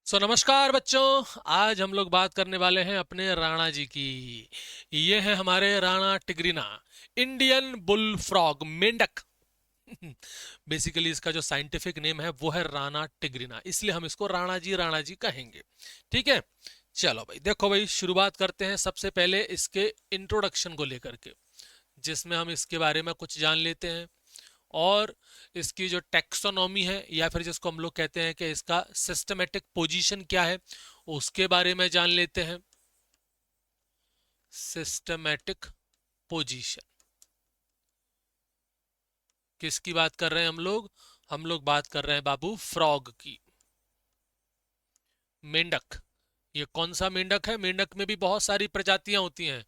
नमस्कार बच्चों। आज हम लोग बात करने वाले हैं अपने राणा जी की। ये है हमारे राणा टिग्रिना, इंडियन बुल फ्रॉग, मेंढक। बेसिकली इसका जो साइंटिफिक नेम है वो है राणा टिग्रिना, इसलिए हम इसको राणा जी कहेंगे। ठीक है, चलो भाई, देखो भाई, शुरुआत करते हैं सबसे पहले इसके इंट्रोडक्शन को लेकर के, जिसमें हम इसके बारे में कुछ जान लेते हैं। और इसकी जो टेक्सोनॉमी है, या फिर जिसको हम लोग कहते हैं कि इसका सिस्टमेटिक पोजीशन क्या है, उसके बारे में जान लेते हैं। सिस्टमेटिक पोजीशन किसकी बात कर रहे हैं हम लोग बात कर रहे हैं बाबू फ्रॉग की। मेंढक, ये कौन सा मेंढक है? मेंढक में भी बहुत सारी प्रजातियां होती हैं।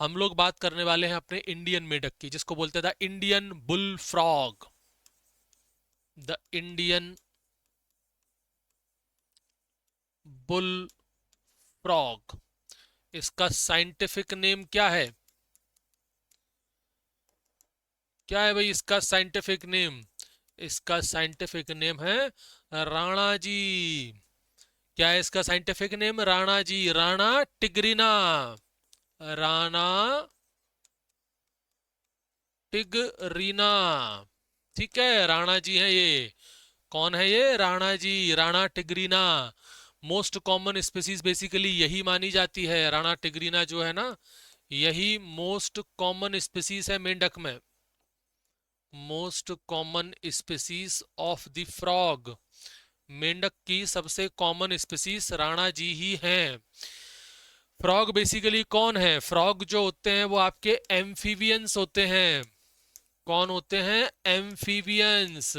हम लोग बात करने वाले हैं अपने इंडियन मेंढक की, जिसको बोलते थे Indian bull frog, the Indian bull frog. इसका साइंटिफिक नेम क्या है? क्या है भाई इसका साइंटिफिक नेम? इसका साइंटिफिक नेम है राणा जी। क्या है इसका scientific name? Rana ji, Rana tigrina, Rana tigrina. ठीक है, राणा जी हैं ये। कौन है ये? Rana ji, Rana tigrina. Most common species basically यही मानी जाती है। राणा टिग्रिना जो है ना, यही मोस्ट कॉमन स्पीसीज है मेंढक में। Most common species of the frog, मेंढक की सबसे कॉमन स्पीसीज राणा जी ही हैं। फ्रॉग बेसिकली कौन है? फ्रॉग जो होते हैं वो आपके एम्फीबियंस होते हैं। कौन होते हैं? एम्फीबियंस।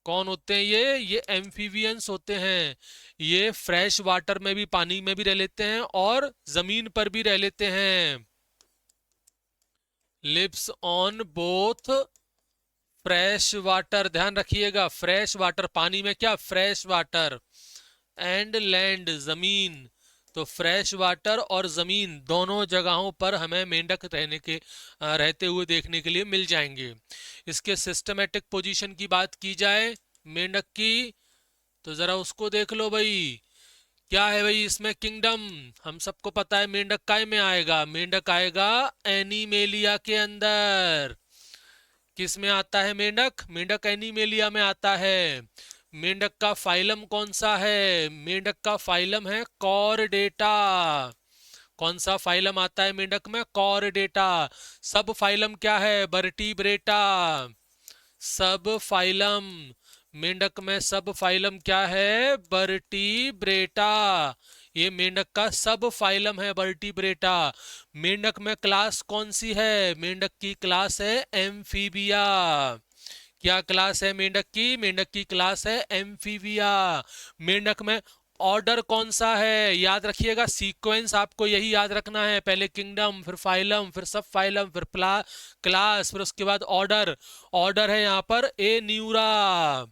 कौन होते हैं ये एम्फीबियंस होते हैं। ये फ्रेश वाटर में भी, पानी में भी रह लेते हैं और जमीन पर भी रह लेते हैं। Lives on both fresh water, ध्यान रखिएगा, फ्रेश वाटर, पानी में क्या? फ्रेश वाटर, एंड लैंड, जमीन। तो फ्रेश वाटर और जमीन दोनों जगहों पर हमें मेंढक रहते हुए देखने के लिए मिल जाएंगे। इसके सिस्टमेटिक पोजीशन की बात की जाए मेंढक की, तो जरा उसको देख लो भाई। क्या है भाई इसमें? किंगडम। हम सबको पता है मेंढक काय में आएगा? मेंढक आएगा एनिमेलिया के अंदर। किस में आता है मेंढक? मेंढक एनिमेलिया में आता है। मेंढक का फाइलम कौन सा है? मेंढक का फाइलम है कॉर्डेटा। कौन सा फाइलम आता है मेंढक में? कॉर्डेटा। सब फाइलम क्या है? वर्टिब्रेटा। सब फाइलम, मेंढक में सब फाइलम क्या है? वर्टिब्रेटा। ये मेंढक का सब फाइलम है, वर्टिब्रेटा। मेंढक में क्लास कौन सी है? मेंढक की क्लास है एम्फीबिया। क्या क्लास है मेंढक की? मेंढक की क्लास है एम्फीबिया। मेंढक में ऑर्डर कौन सा है? याद रखिएगा, सीक्वेंस आपको यही याद रखना है। पहले किंगडम, फिर फाइलम, फिर सब फाइलम, फिर क्लास, फिर उसके बाद ऑर्डर। ऑर्डर है यहाँ पर ए न्यूरा।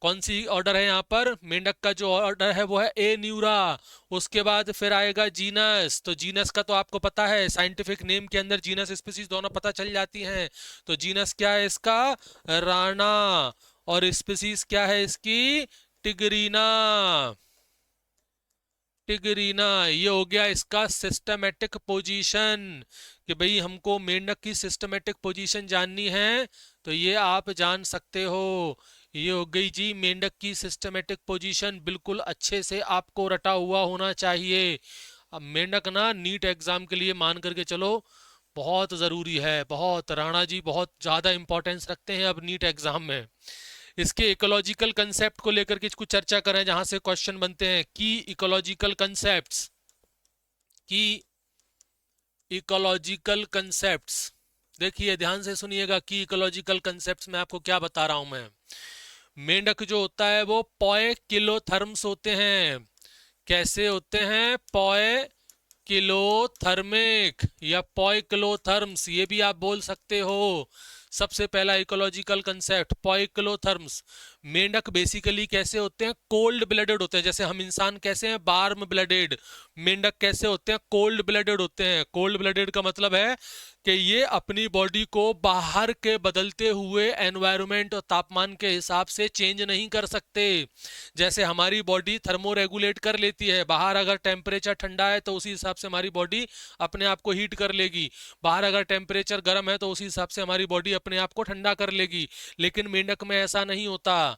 कौन सी ऑर्डर है यहाँ पर? मेंढक का जो ऑर्डर है वो है ए न्यूरा। उसके बाद फिर आएगा जीनस। तो जीनस का तो आपको पता है, साइंटिफिक नेम के अंदर जीनस स्पीसीज दोनों पता चल जाती हैं। तो जीनस क्या है इसका? राणा। और स्पीसीज क्या है इसकी? टिग्रीना। टिग्रीना, ये हो गया इसका सिस्टमेटिक पोजीशन। कि भाई हमको मेंढक की सिस्टमेटिक पोजीशन जाननी है तो ये आप जान सकते हो। ये हो गई जी मेंढक की सिस्टमेटिक पोजीशन, बिल्कुल अच्छे से आपको रटा हुआ होना चाहिए। अब मेंढक ना नीट एग्जाम के लिए मान करके चलो बहुत ज़रूरी है, बहुत। राणा जी बहुत ज़्यादा इंपॉर्टेंस रखते हैं अब नीट एग्जाम में। इसके इकोलॉजिकल कंसेप्ट को लेकर के कुछ चर्चा करें, जहां से क्वेश्चन बनते हैं। की इकोलॉजिकल कंसेप्ट्स, की इकोलॉजिकल कंसेप्ट्स, देखिए ध्यान से सुनिएगा। की इकोलॉजिकल कंसेप्ट्स में आपको क्या बता रहा हूं मैं। मेंढक जो होता है वो पॉय किलोथर्म्स होते हैं। कैसे होते हैं? पॉय किलोथर्मिक या पॉइक्लोथर्म्स, ये भी आप बोल सकते हो। सबसे पहला इकोलॉजिकल कंसेप्ट पॉइक्लोथर्म्स। मेंढक बेसिकली कैसे होते हैं? कोल्ड ब्लडेड होते हैं। जैसे हम इंसान कैसे हैं? Warm blooded. मेंढक कैसे होते हैं? कोल्ड ब्लडेड होते हैं। कोल्ड ब्लडेड का मतलब है कि ये अपनी बॉडी को बाहर के बदलते हुए एनवायरनमेंट और तापमान के हिसाब से चेंज नहीं कर सकते। जैसे हमारी बॉडी थर्मो रेगुलेट कर लेती है, बाहर अगर टेम्परेचर ठंडा है तो उसी हिसाब से हमारी बॉडी अपने आप को हीट कर लेगी, बाहर अगर टेम्परेचर गर्म है तो उसी हिसाब से हमारी बॉडी अपने आप को ठंडा कर लेगी। लेकिन मेंढक में ऐसा नहीं होता।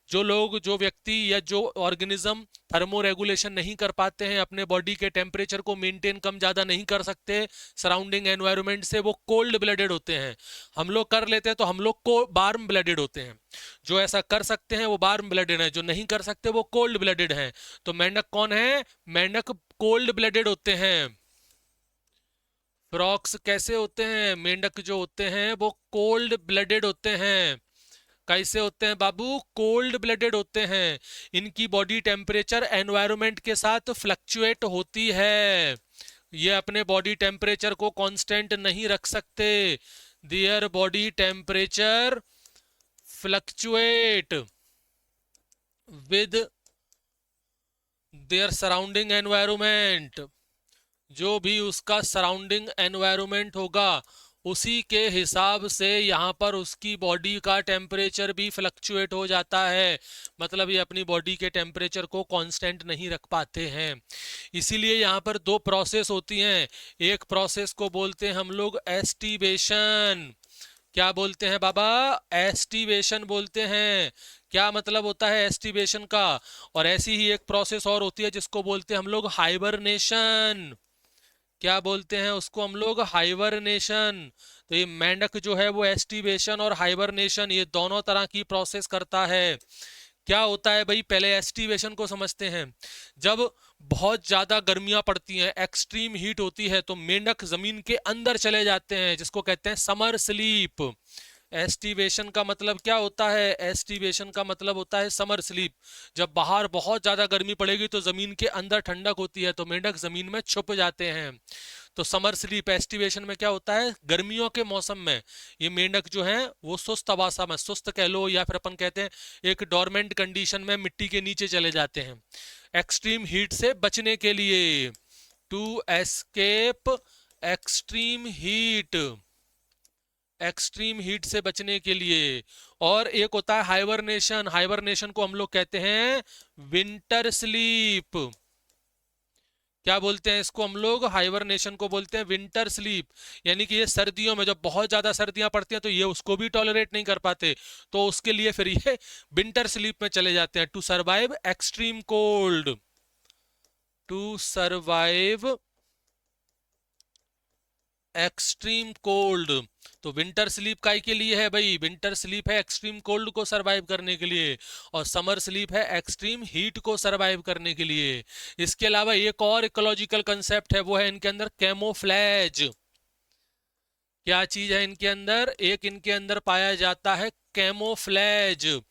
जो व्यक्ति या जो ऑर्गेनिज्म थर्मो रेगुलेशन नहीं कर पाते हैं, अपने बॉडी के टेम्परेचर को मेंटेन कम ज्यादा नहीं कर सकते सराउंडिंग एनवायरनमेंट से, वो कोल्ड ब्लडेड होते हैं। हम लोग कर लेते हैं तो हम लोग को वार्म ब्लडेड होते हैं। जो ऐसा कर सकते हैं वो वार्म ब्लडेड है, जो नहीं कर सकते वो कोल्ड ब्लडेड हैं। तो मेंढक कौन है? मेंढक कोल्ड ब्लडेड होते हैं। फ्रॉक्स कैसे होते हैं? मेंढक जो होते हैं वो कोल्ड ब्लडेड होते हैं। कैसे होते हैं बाबू? कोल्ड ब्लडेड होते हैं। इनकी बॉडी टेम्परेचर एनवायरनमेंट के साथ फ्लक्चुएट होती है, ये अपने बॉडी टेम्परेचर को कांस्टेंट नहीं रख सकते। Their body temperature fluctuate with their surrounding environment. जो भी उसका सराउंडिंग एनवायरनमेंट होगा उसी के हिसाब से यहाँ पर उसकी बॉडी का टेम्परेचर भी फ्लक्चुएट हो जाता है। मतलब ये अपनी बॉडी के टेम्परेचर को कांस्टेंट नहीं रख पाते हैं। इसीलिए यहाँ पर दो प्रोसेस होती हैं। एक प्रोसेस को बोलते हैं हम लोग एस्टिवेशन। क्या बोलते हैं बाबा? एस्टिवेशन बोलते हैं। क्या मतलब होता है एस्टिवेशन का? और ऐसी ही एक प्रोसेस और होती है जिसको बोलते हैं हम लोग हाइबरनेशन। क्या बोलते हैं उसको हम लोग? हाइबरनेशन। तो ये मेंढक जो है वो एस्टिवेशन और हाइबरनेशन ये दोनों तरह की प्रोसेस करता है। क्या होता है भाई? पहले एस्टिवेशन को समझते हैं। जब बहुत ज्यादा गर्मियां पड़ती हैं, एक्सट्रीम हीट होती है, तो मेंढक जमीन के अंदर चले जाते हैं, जिसको कहते हैं समर स्लीप। एस्टिवेशन का मतलब क्या होता है? एस्टिवेशन का मतलब होता है समर स्लीप। जब बाहर बहुत ज्यादा गर्मी पड़ेगी तो जमीन के अंदर ठंडक होती है, तो मेंढक जमीन में छुप जाते हैं। तो समर स्लीप एस्टिवेशन में क्या होता है? गर्मियों के मौसम में ये मेंढक जो है वो सुस्त अवस्था में, सुस्त कह लो या फिर अपन कहते हैं एक डोरमेंट कंडीशन में मिट्टी के नीचे चले जाते हैं एक्सट्रीम हीट से बचने के लिए। To escape extreme heat, extreme heat से बचने के लिए। और एक होता है हाइबरनेशन। हाइबरनेशन को हम लोग कहते हैं विंटर स्लीप। क्या बोलते हैं इसको हम लोग? हाइबरनेशन को बोलते हैं विंटर स्लीप। यानी कि ये सर्दियों में जब बहुत ज्यादा सर्दियां पड़ती हैं तो ये उसको भी टॉलरेट नहीं कर पाते, तो उसके लिए फिर ये विंटर स्लीप में चले जाते हैं। To survive extreme cold, to survive extreme cold. तो विंटर स्लीप काय के लिए है भाई? विंटर स्लीप है एक्सट्रीम कोल्ड को सरवाइव करने के लिए, और समर स्लीप है एक्सट्रीम हीट को सरवाइव करने के लिए। इसके अलावा एक और इकोलॉजिकल कंसेप्ट है, वो है इनके अंदर कैमोफ्लेज। क्या चीज है इनके अंदर? एक इनके अंदर पाया जाता है कैमोफ्लेज।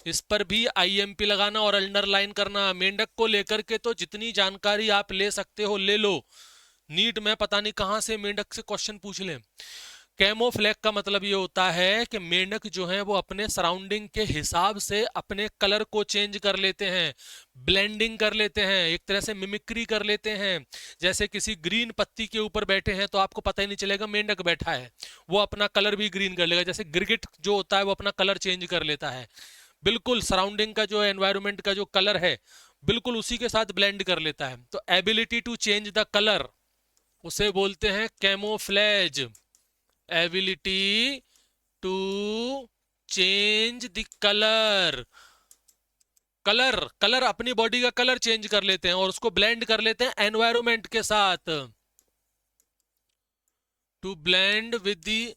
इस पर भी आईएमपी लगाना और अंडरलाइन करना। मेंढक को लेकर के तो जितनी जानकारी आप ले सकते हो ले लो, नीट में पता नहीं कहां से मेंढक से क्वेश्चन पूछ लें। कैमोफ्लेज का मतलब ये होता है कि मेंढक जो है वो अपने सराउंडिंग के हिसाब से अपने कलर को चेंज कर लेते हैं, ब्लेंडिंग कर लेते हैं, एक तरह से मिमिक्री कर लेते हैं। जैसे किसी ग्रीन पत्ती के ऊपर बैठे हैं तो आपको पता ही नहीं चलेगा मेंढक बैठा है, वो अपना कलर भी ग्रीन कर लेगा। जैसे गिरगिट जो होता है वो अपना कलर चेंज कर लेता है, बिल्कुल सराउंडिंग का जो एनवायरनमेंट का जो कलर है बिल्कुल उसी के साथ ब्लेंड कर लेता है। तो ability to change the colour उसे बोलते हैं camouflage. Ability to change the colour, colour colour अपनी बॉडी का कलर चेंज कर लेते हैं और उसको ब्लेंड कर लेते हैं एनवायरनमेंट के साथ। To blend with the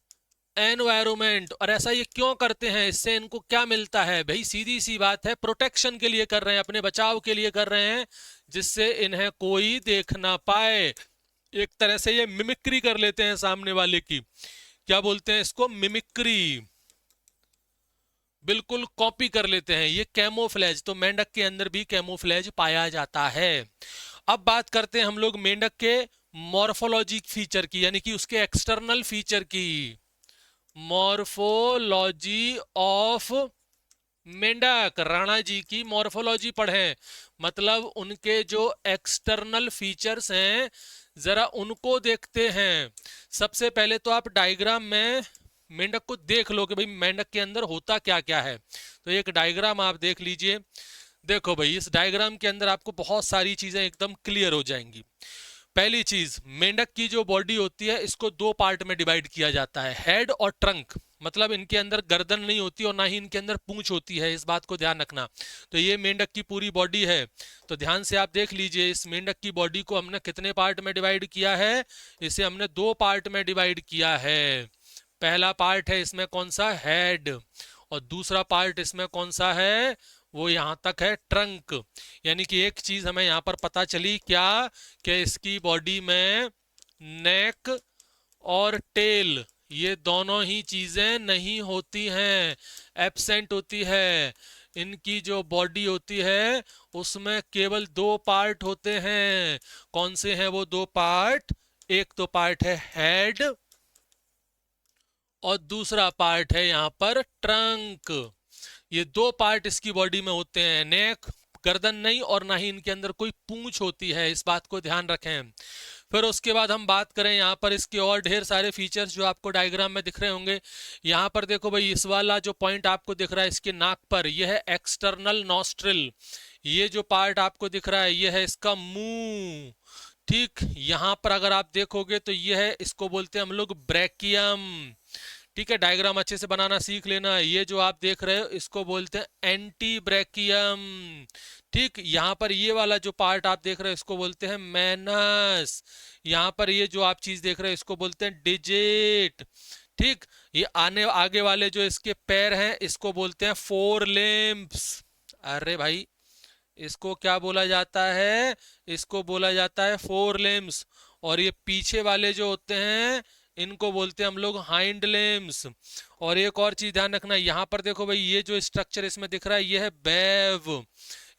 environment. और ऐसा ये क्यों करते हैं? इससे इनको क्या मिलता है भाई? सीधी सी बात है, प्रोटेक्शन के लिए कर रहे हैं, अपने बचाव के लिए कर रहे हैं, जिससे इन्हें कोई देख ना पाए। एक तरह से ये मिमिक्री कर लेते हैं सामने वाले की। क्या बोलते हैं इसको? मिमिक्री, बिल्कुल कॉपी कर लेते हैं, ये कैमोफ्लेज। तो मेंढक के अंदर भी कैमोफ्लेज पाया जाता है। अब बात करते हैं हम लोग मेंढक के मॉर्फोलॉजिक फीचर की, यानी कि उसके एक्सटर्नल फीचर की। मॉर्फोलॉजी ऑफ मेंढक, राणा जी की मॉर्फोलॉजी पढ़ें, मतलब उनके जो एक्सटर्नल फीचर्स हैं, जरा उनको देखते हैं। सबसे पहले तो आप डायग्राम में मेंढक को देख लो कि भाई मेंढक के अंदर होता क्या क्या है। तो एक डायग्राम आप देख लीजिए। देखो भाई, इस डायग्राम के अंदर आपको बहुत सारी चीजें एकदम क्लियर हो जाएंगी। पहली चीज, मेंढक की जो बॉडी होती है इसको दो पार्ट में डिवाइड किया जाता है, हेड और ट्रंक। मतलब इनके अंदर गर्दन नहीं होती और ना ही इनके अंदर पूंछ होती है, इस बात को ध्यान रखना। तो ये मेंढक की पूरी बॉडी है। तो ध्यान से आप देख लीजिए, इस मेंढक की बॉडी को हमने कितने पार्ट में डिवाइड किया है? इसे हमने दो पार्ट में डिवाइड किया है। पहला पार्ट है इसमें कौन सा? हेड। और दूसरा पार्ट इसमें कौन सा है? वो यहां तक है ट्रंक। यानी कि एक चीज हमें यहां पर पता चली क्या, कि इसकी बॉडी में नेक और टेल ये दोनों ही चीजें नहीं होती हैं, एब्सेंट होती है। इनकी जो बॉडी होती है उसमें केवल दो पार्ट होते हैं। कौन से हैं वो दो पार्ट? एक तो पार्ट है हेड और दूसरा पार्ट है यहां पर ट्रंक। ये दो पार्ट इसकी बॉडी में होते हैं, नेक, गर्दन नहीं, और ना ही इनके अंदर कोई पूंछ होती है, इस बात को ध्यान रखें। फिर उसके बाद हम बात करें यहाँ पर इसके और ढेर सारे फीचर्स जो आपको डायग्राम में दिख रहे होंगे। यहाँ पर देखो भाई, इस वाला जो पॉइंट आपको दिख रहा है इसके नाक पर, यह है एक्सटर्नल नॉस्ट्रिल। ये जो पार्ट आपको दिख रहा है यह है इसका मुंह। ठीक, यहाँ पर अगर आप देखोगे तो यह है, इसको बोलते हैं हम लोग ब्रैकियम। ठीक है, डायग्राम अच्छे से बनाना सीख लेना। ये जो आप देख रहे हो इसको बोलते हैं एंटी ब्रैकियम। ठीक, यहाँ पर ये वाला जो पार्ट आप देख रहे हो इसको बोलते हैं मैनस। यहाँ पर ये जो आप चीज देख रहे हो इसको बोलते हैं डिजिट। ठीक, ये आगे वाले जो इसके पैर हैं इसको बोलते हैं फोर लिम्ब्स। अरे भाई, इसको क्या बोला जाता है? इसको बोला जाता है फोर लिम्स। और ये पीछे वाले जो होते हैं इनको बोलते हैं हम लोग हाइंड लिम्स। और एक और चीज ध्यान रखना, यहाँ पर देखो भाई, ये जो स्ट्रक्चर इसमें दिख रहा है ये है बैव।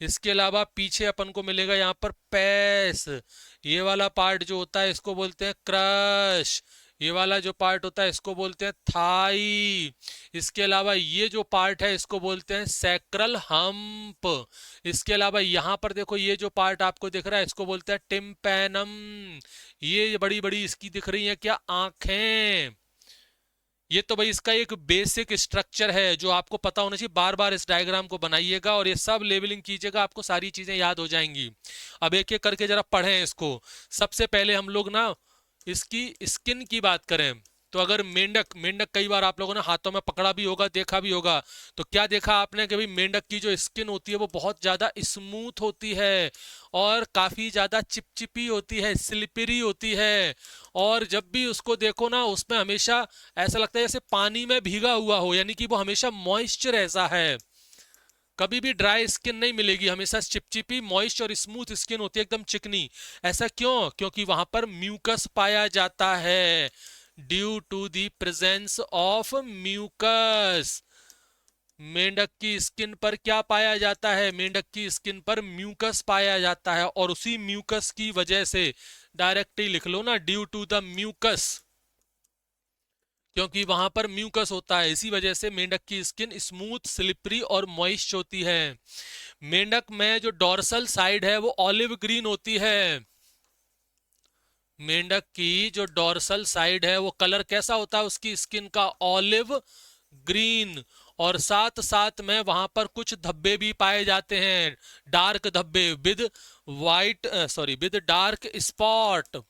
इसके अलावा पीछे अपन को मिलेगा यहाँ पर पैस। ये वाला पार्ट जो होता है इसको बोलते हैं क्रश। ये वाला जो पार्ट होता है इसको बोलते हैं थाई। इसके अलावा ये जो पार्ट है इसको बोलते हैं सैक्रल हम्प। इसके अलावा यहाँ पर देखो, ये जो पार्ट आपको दिख रहा है इसको बोलते हैं टिम्पैनम। ये बड़ी बड़ी इसकी दिख रही है क्या? आंखें। ये तो भाई इसका एक बेसिक स्ट्रक्चर है जो आपको पता होना चाहिए। बार बार इस डायग्राम को बनाइएगा और ये सब लेवलिंग कीजिएगा, आपको सारी चीजें याद हो जाएंगी। अब एक एक करके जरा पढ़ें इसको। सबसे पहले हम लोग ना इसकी स्किन की बात करें तो अगर मेंढक मेंढक कई बार आप लोगों ने हाथों में पकड़ा भी होगा, देखा भी होगा। तो क्या देखा आपने कि भाई मेंढक की जो स्किन होती है वो बहुत ज्यादा स्मूथ होती है और काफी ज्यादा चिपचिपी होती है, स्लिपरी होती है। और जब भी उसको देखो ना उसमें हमेशा ऐसा लगता है जैसे पानी में भीगा हुआ हो, यानी कि वो हमेशा मॉइस्चर ऐसा है। कभी भी ड्राई स्किन नहीं मिलेगी, हमेशा चिपचिपी मॉइस्ट और स्मूथ स्किन होती है, एकदम चिकनी। ऐसा क्यों? क्योंकि वहां पर म्यूकस पाया जाता है। Due to the presence of mucus. मेंढक की स्किन पर क्या पाया जाता है? मेंढक की स्किन पर म्यूकस पाया जाता है और उसी म्यूकस की वजह से, डायरेक्टली लिख लो ना, ड्यू टू द म्यूकस, क्योंकि वहां पर म्यूकस होता है, इसी वजह से मेंढक की स्किन स्मूथ, स्लिपरी और मॉइस्ट होती है। मेंढक में जो डॉर्सल साइड है वो ऑलिव ग्रीन होती है। मेंढक की जो डॉर्सल साइड है वो कलर कैसा होता है उसकी स्किन का? Olive green. और साथ साथ में वहां पर कुछ धब्बे भी पाए जाते हैं, डार्क धब्बे विद विद डार्क स्पॉट।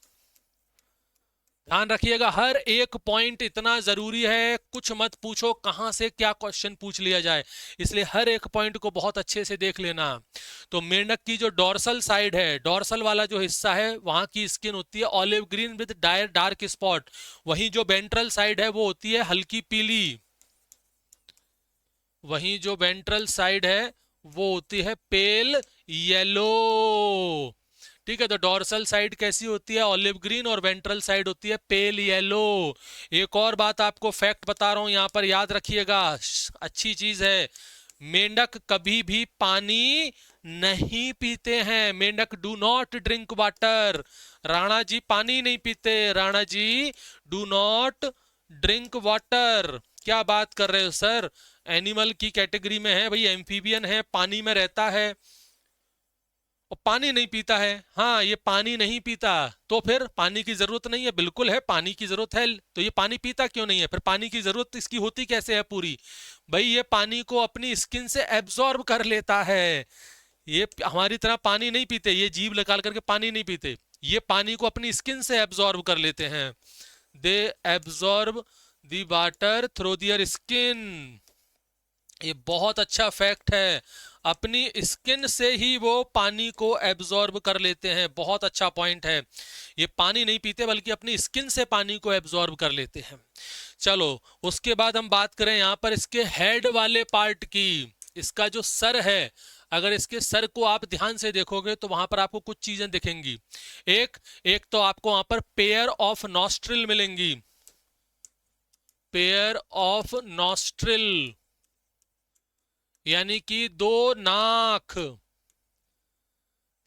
ध्यान रखिएगा, हर एक पॉइंट इतना जरूरी है, कुछ मत पूछो कहां से क्या क्वेश्चन पूछ लिया जाए, इसलिए हर एक पॉइंट को बहुत अच्छे से देख लेना। तो मेंढक की जो डॉर्सल साइड है, डॉर्सल वाला जो हिस्सा है, वहां की स्किन होती है olive green with dark spot. वहीं जो वेंट्रल साइड है वो होती है हल्की पीली। वहीं जो वेंट्रल साइड है वो होती है पेल येलो। ठीक है, तो डॉर्सल साइड कैसी होती है? ऑलिव ग्रीन, और वेंट्रल साइड होती है पेल येलो। एक और बात आपको फैक्ट बता रहा हूं, यहां पर याद रखिएगा, अच्छी चीज है। मेंढक कभी भी पानी नहीं पीते हैं। मेंढक do not drink water. Rana ji पानी नहीं पीते, Rana ji do not drink water. क्या बात कर रहे हो सर? एनिमल की कैटेगरी में है भाई, एम्फीबियन है, पानी में रहता है। और पानी नहीं पीता है, हाँ ये पानी नहीं पीता, तो फिर पानी की जरूरत नहीं है, बिल्कुल है पानी की जरूरत है, तो ये पानी पीता क्यों नहीं है, फिर पानी की जरूरत इसकी होती कैसे है पूरी? भाई ये पानी को अपनी स्किन से एब्जॉर्ब कर लेता है। ये हमारी तरह पानी नहीं पीते, ये जीभ निकाल करके पानी नहीं पीते, ये पानी को अपनी स्किन से एब्जॉर्ब कर लेते हैं। They absorb the water through their skin. ये बहुत अच्छा फैक्ट है, अपनी स्किन से ही वो पानी को एब्जॉर्ब कर लेते हैं, बहुत अच्छा पॉइंट है। ये पानी नहीं पीते बल्कि अपनी स्किन से पानी को एब्जॉर्ब कर लेते हैं। चलो उसके बाद हम बात करें यहाँ पर इसके हेड वाले पार्ट की। इसका जो सर है, अगर इसके सर को आप ध्यान से देखोगे तो वहां पर आपको कुछ चीजें दिखेंगी। एक एक तो आपको वहां पर पेयर ऑफ नॉस्ट्रिल मिलेंगी, पेयर ऑफ नॉस्ट्रिल यानी कि दो नाक।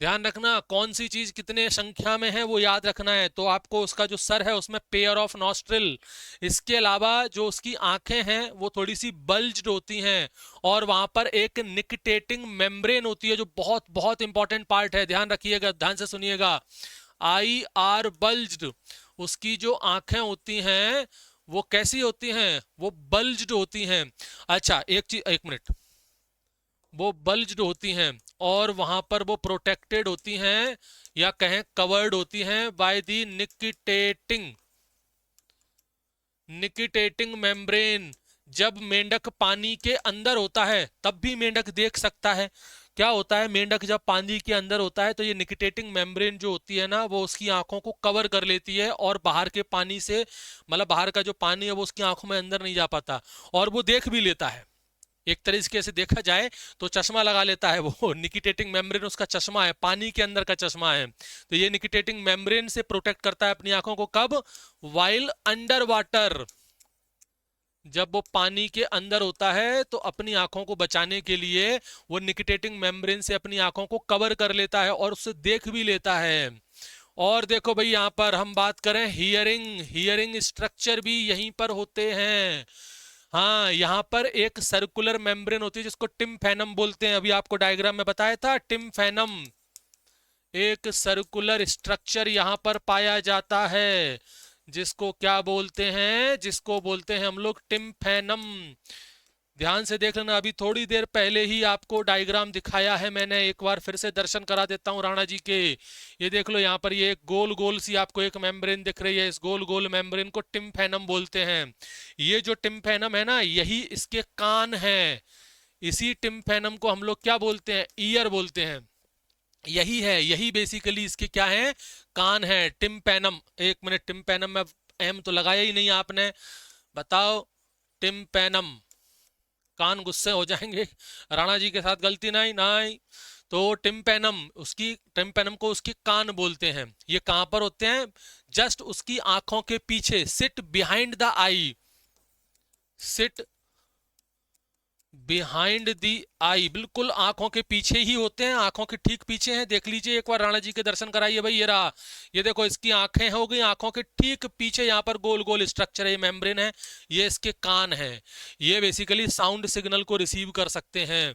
ध्यान रखना कौन सी चीज कितने संख्या में है वो याद रखना है। तो आपको उसका जो सर है उसमें पेयर ऑफ नॉस्ट्रिल, इसके अलावा जो उसकी आंखें हैं वो थोड़ी सी बल्ज्ड होती हैं, और वहां पर एक निकटेटिंग मेम्ब्रेन होती है जो बहुत बहुत इंपॉर्टेंट पार्ट है, ध्यान रखिएगा, ध्यान से सुनिएगा। आई आर बल्ज्ड, उसकी जो आंखें होती हैं वो कैसी होती हैं, वो बल्ज्ड होती हैं। अच्छा एक चीज, एक मिनट, वो बल्ज्ड होती हैं और वहां पर वो प्रोटेक्टेड होती हैं या कहें कवर्ड होती हैं बाय दी निकिटेटिंग मेम्ब्रेन। जब मेंढक पानी के अंदर होता है तब भी मेंढक देख सकता है। क्या होता है, मेंढक जब पानी के अंदर होता है तो ये निकिटेटिंग मेम्ब्रेन जो होती है ना वो उसकी आंखों को कवर कर लेती है, और बाहर के पानी से, मतलब बाहर का जो पानी है वो उसकी आंखों में अंदर नहीं जा पाता, और वो देख भी लेता है। एक तरीके से देखा जाए तो चश्मा लगा लेता है वो निकिटेटिंग मेम्ब्रेन उसका चश्मा है, पानी के अंदर का चश्मा है। तो ये निकिटेटिंग मेम्ब्रेन से प्रोटेक्ट करता है अपनी आंखों को, कब, वाइल अंडर वाटर। जब वो पानी के अंदर होता है तो अपनी आंखों को बचाने के लिए वो निकिटेटिंग मेम्ब्रेन से अपनी आंखों को कवर कर लेता है और उससे देख भी लेता है। और देखो भाई यहाँ पर हम बात करें हियरिंग, हियरिंग स्ट्रक्चर भी यहीं पर होते हैं। हाँ यहाँ पर एक सर्कुलर मेम्ब्रेन होती है जिसको टिम्फैनम बोलते हैं, अभी आपको डायग्राम में बताया था टिम्फैनम। एक सर्कुलर स्ट्रक्चर यहाँ पर पाया जाता है जिसको क्या बोलते हैं, जिसको बोलते हैं हम लोग टिम्फैनम। ध्यान से देख लेना, अभी थोड़ी देर पहले ही आपको डायग्राम दिखाया है मैंने, एक बार फिर से दर्शन करा देता हूँ राणा जी के। ये देख लो यहाँ पर ये एक गोल गोल सी आपको एक मेम्ब्रेन दिख रही है, इस गोल गोल मेम्ब्रेन को टिम्फैनम बोलते हैं। ये जो टिम्फैनम है ना यही इसके कान है, इसी टिम्फैनम को हम लोग क्या बोलते हैं, ईयर बोलते हैं। यही है, यही बेसिकली इसके क्या है, कान है, टिम्पैनम। एक मिनट, टिम्पैनम में एम तो लगाया ही नहीं आपने, बताओ, टिम्पैनम। कान गुस्से हो जाएंगे, राणा जी के साथ गलती नहीं नहीं। तो टिम्पैनम, उसकी टिम्पैनम को उसके कान बोलते हैं। ये कहां पर होते हैं, जस्ट उसकी आंखों के पीछे, sit behind the eye, sit behind the eye, बिल्कुल आंखों के पीछे ही होते हैं, आंखों के ठीक पीछे हैं। देख लीजिए एक बार, राणा जी के दर्शन कराइए भाई, ये रहा, ये देखो इसकी आंखें हो गई, आंखों के ठीक पीछे यहाँ पर गोल गोल स्ट्रक्चर है, मेम्ब्रेन है, ये इसके कान है। ये बेसिकली साउंड सिग्नल को रिसीव कर सकते हैं,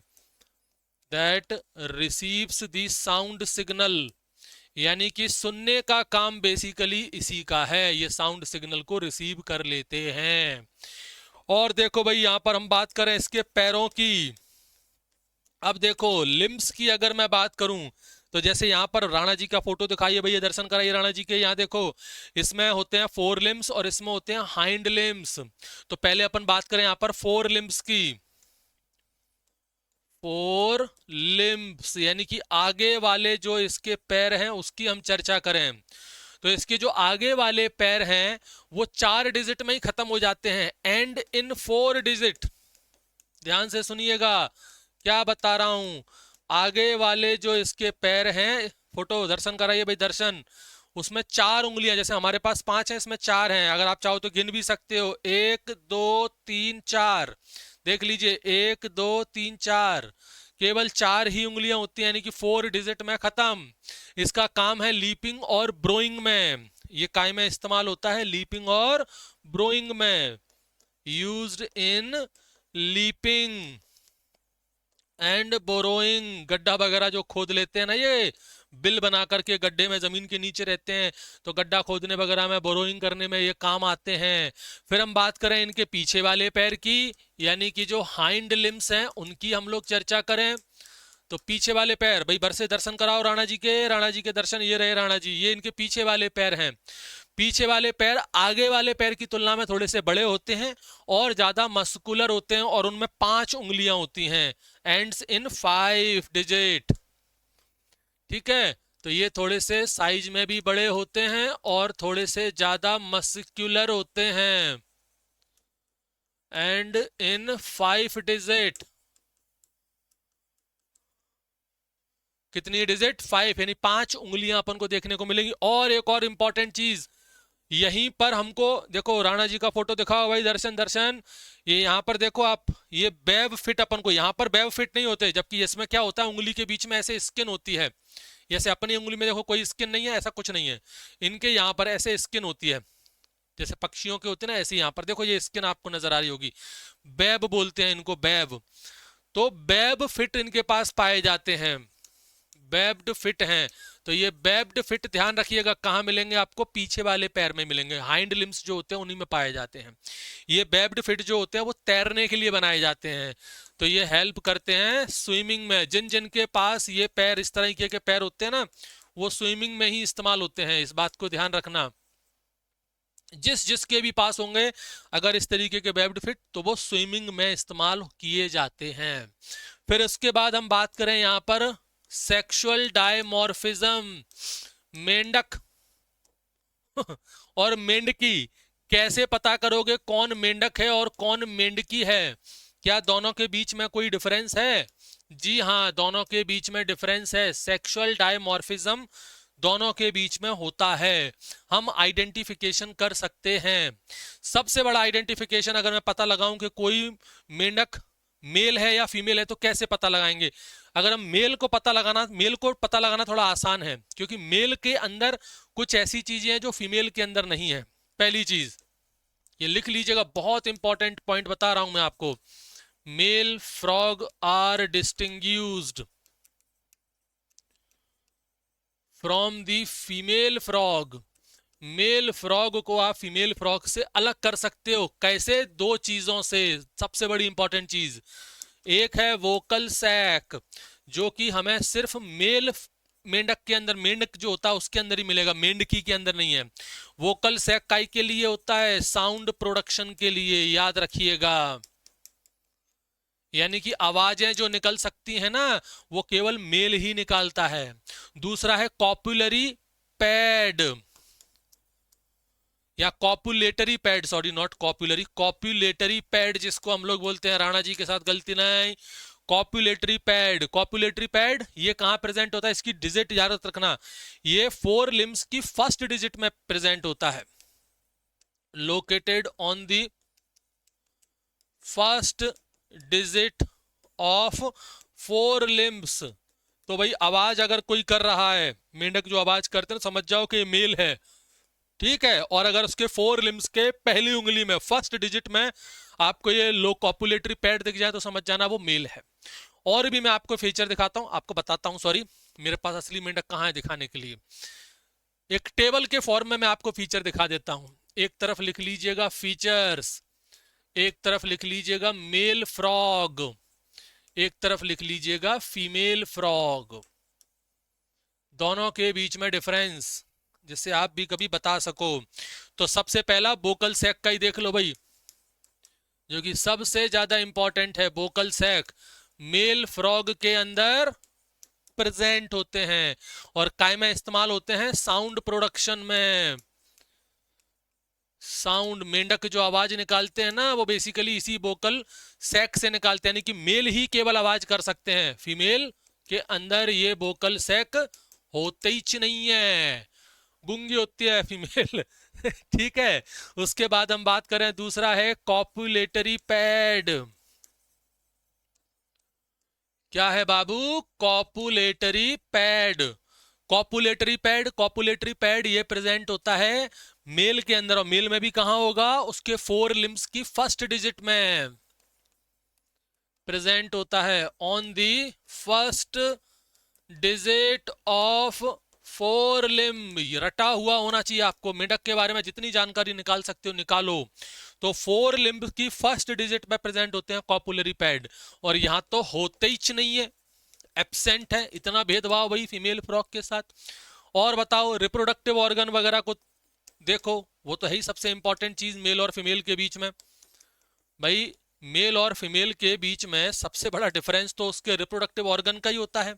that receives the sound signal, यानी कि सुनने का काम बेसिकली इसी का है, ये साउंड सिग्नल को रिसीव कर लेते हैं। और देखो भाई यहाँ पर हम बात करें इसके पैरों की। अब देखो लिम्स की अगर मैं बात करूं तो जैसे यहाँ पर राणा जी का फोटो दिखाइए भैया, दर्शन कराइए राणा जी के। यहाँ देखो इसमें होते हैं फोर लिम्स और इसमें होते हैं हाइंड लिम्स। तो पहले अपन बात करें यहाँ पर फोर लिम्स की। फोर लिम्स यानी कि आगे वाले जो इसके पैर हैं उसकी हम चर्चा करें तो इसके जो आगे वाले पैर हैं वो 4 डिजिट में ही खत्म हो जाते हैं, एंड इन 4 डिजिट। ध्यान से सुनिएगा क्या बता रहा हूं, आगे वाले जो इसके पैर हैं, फोटो दर्शन कराइए भाई, दर्शन, उसमें 4 उंगलियां, जैसे हमारे पास 5 है इसमें 4 हैं, अगर आप चाहो तो गिन भी सकते हो, 1 2 3 4। देख लीजिए 1 2 3 4, केवल 4 ही उंगलियां होती हैं, यानी कि 4 डिजिट में खत्म। इसका काम है लीपिंग और ब्रोइंग में, ये काय में इस्तेमाल होता है, लीपिंग और ब्रोइंग में, used in leaping and borrowing, गड्ढा वगैरह जो खोद लेते हैं ना, ये बिल बना करके गड्ढे में जमीन के नीचे रहते हैं, तो गड्ढा खोदने वगैरह में, बोरोइंग करने में ये काम आते हैं। फिर हम बात करें इनके पीछे वाले पैर की, यानी कि जो हाइंड लिम्स हैं उनकी हम लोग चर्चा करें। तो पीछे वाले पैर, भाई बर से दर्शन कराओ राणा जी के, राणा जी के दर्शन, ये रहे राणा जी, ये इनके पीछे वाले पैर हैं। पीछे वाले पैर आगे वाले पैर की तुलना में थोड़े से बड़े होते हैं और ज्यादा मस्कुलर होते हैं, और उनमें 5 उंगलियां होती हैं, एंड्स इन 5 डिजिट। ठीक है, तो ये थोड़े से साइज में भी बड़े होते हैं और थोड़े से ज्यादा मस्कुलर होते हैं, एंड इन 5 डिजिट। कितनी डिजिट? 5, यानी 5 उंगलियां अपन को देखने को मिलेंगी। और एक और इंपॉर्टेंट चीज, यहीं पर हमको देखो, राणा जी का फोटो दिखाओ भाई, दर्शन दर्शन, ये यहाँ पर देखो आप, ये वेब फिट, अपन को यहाँ पर वेब फिट नहीं होते, जबकि इसमें क्या होता है, उंगली के बीच में ऐसे स्किन होती है। जैसे अपनी उंगली में देखो कोई स्किन नहीं है, ऐसा कुछ नहीं है, इनके यहाँ पर ऐसे स्किन होती है, जैसे पक्षियों के होते हैं ना, ऐसे यहाँ पर देखो ये स्किन आपको नजर आ रही होगी, वेब बोलते हैं इनको, वेब। तो वेब फिट इनके पास पाए जाते हैं, वेब्ड फिट हैं। तो ये वेब्ड फिट ध्यान रखिएगा, कहाँ मिलेंगे आपको? पीछे वाले पैर में मिलेंगे, हाइंड लिम्स जो होते हैं उन्हीं में पाए जाते हैं। ये वेब्ड फिट जो होते हैं वो तैरने के लिए बनाए जाते हैं, तो ये हेल्प करते हैं स्विमिंग में। जिन जिन के पास ये पैर, इस तरह के पैर होते हैं ना, वो स्विमिंग में ही इस्तेमाल होते हैं, इस बात को ध्यान रखना। जिस जिसके भी पास होंगे अगर इस तरीके के वेब्ड फिट, तो वो स्विमिंग में इस्तेमाल किए जाते हैं। फिर उसके बाद हम बात करें यहाँ पर सेक्सुअल डायमॉर्फिज्म, मेंढक और मेंढकी, कैसे पता करोगे कौन मेंढक है और कौन मेंढकी है? क्या दोनों के बीच में कोई डिफरेंस है? जी हाँ, दोनों के बीच में डिफरेंस है, सेक्सुअल डायमॉर्फिज्म दोनों के बीच में होता है, हम आइडेंटिफिकेशन कर सकते हैं। सबसे बड़ा आइडेंटिफिकेशन, अगर मैं पता लगाऊं कि कोई मेंढक मेल है या फीमेल है, तो कैसे पता लगाएंगे? अगर हम मेल को पता लगाना थोड़ा आसान है, क्योंकि मेल के अंदर कुछ ऐसी चीजें हैं जो फीमेल के अंदर नहीं है। पहली चीज ये लिख लीजिएगा, बहुत इंपॉर्टेंट पॉइंट बता रहा हूं मैं आपको, male frog are distinguished from the female frog. Male frog को आप फीमेल फ्रॉग से अलग कर सकते हो, कैसे? 2 चीजों से। सबसे बड़ी इंपॉर्टेंट चीज, एक है वोकल सैक, जो कि हमें सिर्फ मेल मेंढक के अंदर, मेंढक जो होता है उसके अंदर ही मिलेगा, मेंढकी के अंदर नहीं है। वोकल सैक काई के लिए होता है? साउंड प्रोडक्शन के लिए, याद रखिएगा। यानी कि आवाजें जो निकल सकती है ना, वो केवल मेल ही निकालता है। दूसरा है कॉपुलरी पैड या copulatory pad, sorry not copulary, copulatory pad जिसको हम लोग बोलते हैं, राणा जी के साथ गलती नहीं, कॉपुलेटरी पैड। कॉपुलेटरी पैड ये कहां प्रेजेंट होता है? इसकी डिजिट याद रखना, ये 4 लिम्स की फर्स्ट डिजिट में प्रेजेंट होता है, located on the first digit of 4 limbs. तो भाई आवाज अगर कोई कर रहा है, मेंढक जो आवाज करते हैं, समझ जाओ कि मेल है, ठीक है। और अगर उसके 4 लिम्स के पहली उंगली में, फर्स्ट डिजिट में आपको ये लो कॉपुलेटरी पैड दिख जाए, तो समझ जाना वो मेल है। और भी मैं आपको फीचर दिखाता हूं, आपको बताता हूं, सॉरी मेरे पास असली मेंढक कहाँ है दिखाने के लिए। एक टेबल के फॉर्म में मैं आपको फीचर दिखा देता हूं। एक तरफ लिख लीजिएगा फीचर्स, एक तरफ लिख लीजिएगा मेल फ्रॉग, एक तरफ लिख लीजिएगा फीमेल फ्रॉग। दोनों के बीच में डिफरेंस, जिससे आप भी कभी बता सको। तो सबसे पहला वोकल सैक का ही देख लो भाई, जो कि सबसे ज्यादा इंपॉर्टेंट है। वोकल सैक मेल फ्रॉग के अंदर प्रेजेंट होते हैं और काय में इस्तेमाल होते हैं? साउंड प्रोडक्शन में। साउंड, मेंढक जो आवाज निकालते हैं ना, वो बेसिकली इसी वोकल सैक से निकालते हैं, यानी कि मेल ही केवल आवाज कर सकते हैं, फीमेल के अंदर ये वोकल सैक होते ही नहीं है, गूंगी होती है फीमेल ठीक है। उसके बाद हम बात करें, दूसरा है कॉपुलेटरी पैड। क्या है बाबू? Copulatory pad. Copulatory pad, copulatory pad ये प्रेजेंट होता है मेल के अंदर, और मेल में भी कहां होगा? उसके 4 लिम्स की फर्स्ट डिजिट में। प्रेजेंट होता है on the first digit of fore limb. रटा हुआ होना चाहिए आपको, मेंढक के बारे में जितनी जानकारी निकाल सकते हो निकालो। तो फोर लिम्ब की फर्स्ट डिजिट में प्रेजेंट होते हैं कॉपुलरी पैड, और यहां तो होते ही नहीं है, एब्सेंट है। इतना भेदभाव भाई फीमेल फ्रॉग के साथ। और बताओ रिप्रोडक्टिव ऑर्गन वगैरह को देखो, वो तो है ही सबसे इंपॉर्टेंट चीज मेल और फीमेल के बीच में। भाई मेल और फीमेल के बीच में सबसे बड़ा डिफरेंस तो उसके रिप्रोडक्टिव ऑर्गन का ही होता है।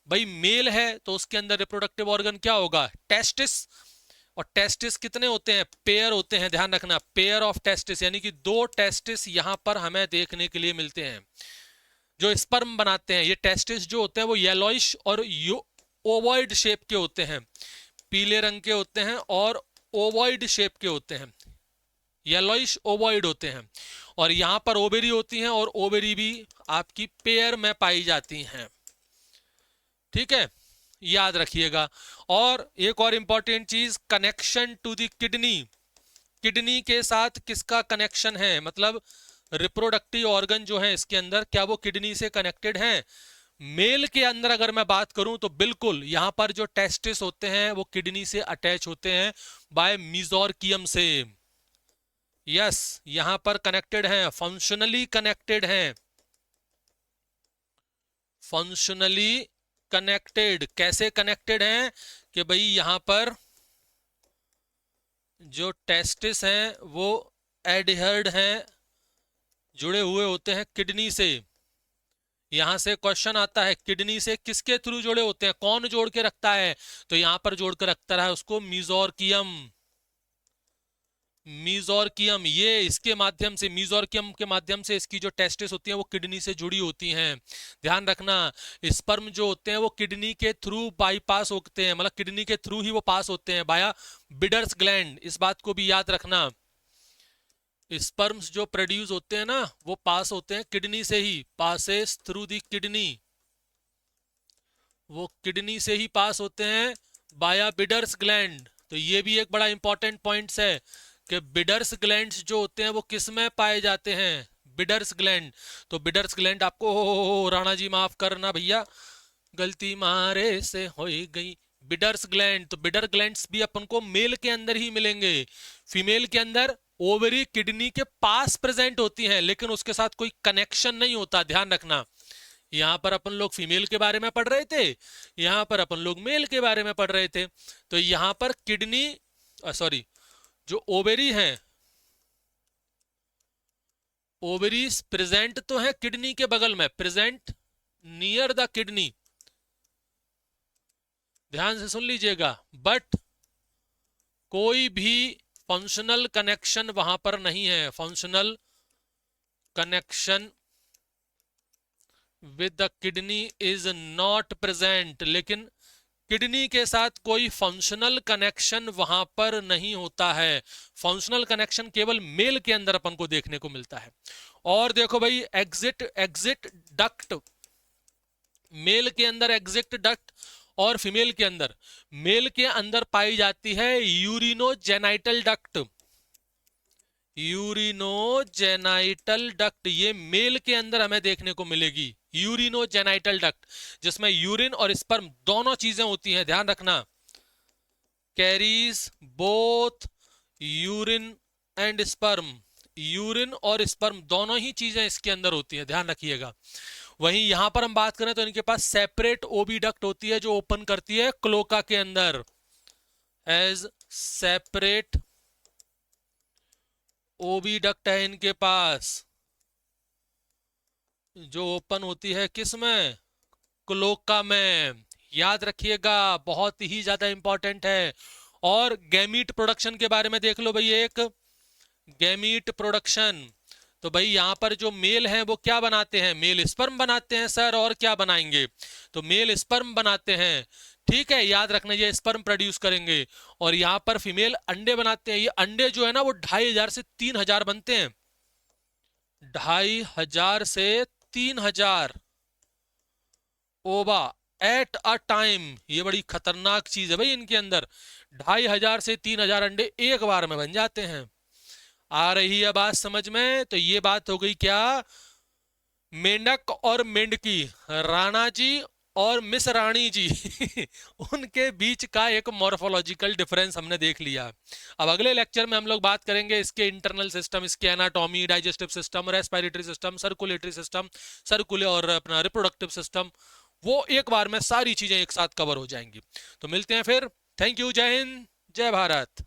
भाई मेल है तो उसके अंदर रिप्रोडक्टिव ऑर्गन क्या होगा, टेस्टिस। और टेस्टिस कितने होते हैं, पेयर होते हैं, ध्यान रखना, पेयर ऑफ टेस्टिस, यानी कि दो टेस्टिस यहां पर हमें देखने के लिए मिलते हैं जो स्पर्म बनाते हैं। ये टेस्टिस जो होते हैं वो येलोइश और ओवॉइड शेप के होते हैं, पीले रंग के होते हैं और ओवॉइड शेप के होते हैं, येलोइश ओवॉइड होते हैं। और यहां पर ओवेरी होती हैं, और ओवेरी भी आपकी पेयर में पाई जाती हैं। ठीक है, याद रखिएगा। और एक और इंपॉर्टेंट चीज, connection to the kidney. Kidney के साथ किसका कनेक्शन है, मतलब रिप्रोडक्टिव ऑर्गन जो है इसके अंदर, क्या वो किडनी से कनेक्टेड हैं। मेल के अंदर अगर मैं बात करूं तो बिल्कुल यहां पर जो टेस्टिस होते हैं वो किडनी से अटैच होते हैं बाय मीजोरकियम से। यस, यहां पर कनेक्टेड हैं, फंक्शनली कनेक्टेड हैं, फंक्शनली कनेक्टेड। कैसे कनेक्टेड हैं कि भाई यहां पर जो टेस्टिस हैं वो एडहर्ड हैं, जुड़े हुए होते हैं किडनी से। यहां से क्वेश्चन आता है किडनी से किसके थ्रू जुड़े होते हैं, कौन जोड़ के रखता है, तो यहां पर जोड़ के रखता है उसको मीजोरकियम। मीजोरकियम, ये इसके माध्यम से, मीजोरकियम के माध्यम से इसकी जो टेस्टिस होती हैं वो किडनी से जुड़ी होती हैं। ध्यान रखना, स्पर्म जो होते हैं वो किडनी के थ्रू बाईपास होते हैं, मतलब किडनी के थ्रू ही वो पास होते हैं बाया बिडर्स ग्लैंड। इस बात को भी याद रखना, स्पर्म्स जो प्रोड्यूस होते हैं ना वो पास होते हैं किडनी से ही, पासेस थ्रू दी किडनी, वो किडनी से ही पास होते हैं बाया बिडर्स ग्लैंड। तो ये भी एक बड़ा इंपॉर्टेंट पॉइंट है कि बिडर्स ग्लैंड्स जो होते हैं वो किस में पाए जाते हैं, बिडर्स ग्लैंड। तो बिडर्स ग्लैंड आपको, राणा जी माफ करना भैया, गलती मारे से हो गई। बिडर्स ग्लैंड, तो बिडर ग्लैंड्स भी अपन को मेल के अंदर ही मिलेंगे। फीमेल के अंदर ओवरी किडनी के पास प्रेजेंट होती हैं, लेकिन उसके साथ कोई कनेक्शन नहीं होता, ध्यान रखना। यहां पर अपन लोग फीमेल के बारे में पढ़ रहे थे, यहां पर अपन लोग मेल के बारे में पढ़ रहे थे। तो यहां पर किडनी, सॉरी, जो ओवेरी हैं, ओवेरीज प्रेजेंट तो है किडनी के बगल में, प्रेजेंट नियर द किडनी, ध्यान से सुन लीजिएगा। बट कोई भी फंक्शनल कनेक्शन वहां पर नहीं है, functional connection with the kidney is not present. लेकिन किडनी के साथ कोई फंक्शनल कनेक्शन वहां पर नहीं होता है, फंक्शनल कनेक्शन केवल मेल के अंदर अपन को देखने को मिलता है। और देखो भाई, एग्जिट एग्जिट डक्ट, मेल के अंदर एग्जिट डक्ट और फीमेल के अंदर, मेल के अंदर पाई जाती है यूरिनोजेनाइटल डक्ट, यूरिनोजेनाइटल डक्ट, ये मेल के अंदर हमें देखने को मिलेगी, यूरिनोजेनाइटल डक्ट, जिसमें यूरिन और स्पर्म दोनों चीजें होती हैं, ध्यान रखना, carries both urine and sperm, urine और स्पर्म दोनों ही चीजें इसके अंदर होती हैं, ध्यान रखिएगा। वहीं यहां पर हम बात करें तो इनके पास सेपरेट ओविडक्ट होती है जो ओपन करती है क्लोका के अंदर, एज सेपरेट ओविडक्ट है इनके पास, जो ओपन होती है किस में, क्लोका में। याद रखिएगा, बहुत ही ज्यादा इंपॉर्टेंट है। और गैमीट प्रोडक्शन के बारे में देख लो भाई, एक गैमीट प्रोडक्शन, तो भाई यहां पर जो मेल है वो क्या बनाते हैं, मेल स्पर्म बनाते हैं सर, और क्या बनाएंगे, तो मेल स्पर्म बनाते हैं। ठीक है, याद रखना ये स्पर्म प्रोड्यूस करेंगे। और यहां पर फीमेल अंडे बनाते हैं, ये अंडे जो है ना वो 2500 से 3000 बनते हैं, 2500 से 3000 ओवा एट अ टाइम। ये बड़ी खतरनाक चीज है भाई, इनके अंदर 2500 से 3000 अंडे एक बार में बन जाते हैं। आ रही है बात समझ में, तो ये बात हो गई क्या, मेंढक और मेंढकी, राणा जी और मिस रानी जी उनके बीच का एक मॉर्फोलॉजिकल डिफरेंस हमने देख लिया। अब अगले लेक्चर में हम लोग बात करेंगे इसके इंटरनल सिस्टम, इसके anatomy, digestive system, respiratory system, circulatory system, सर्कुले और अपना रिप्रोडक्टिव सिस्टम। वो एक बार में सारी चीजें एक साथ कवर हो जाएंगी। तो मिलते हैं फिर। थैंक यू, जय हिंद, जय भारत।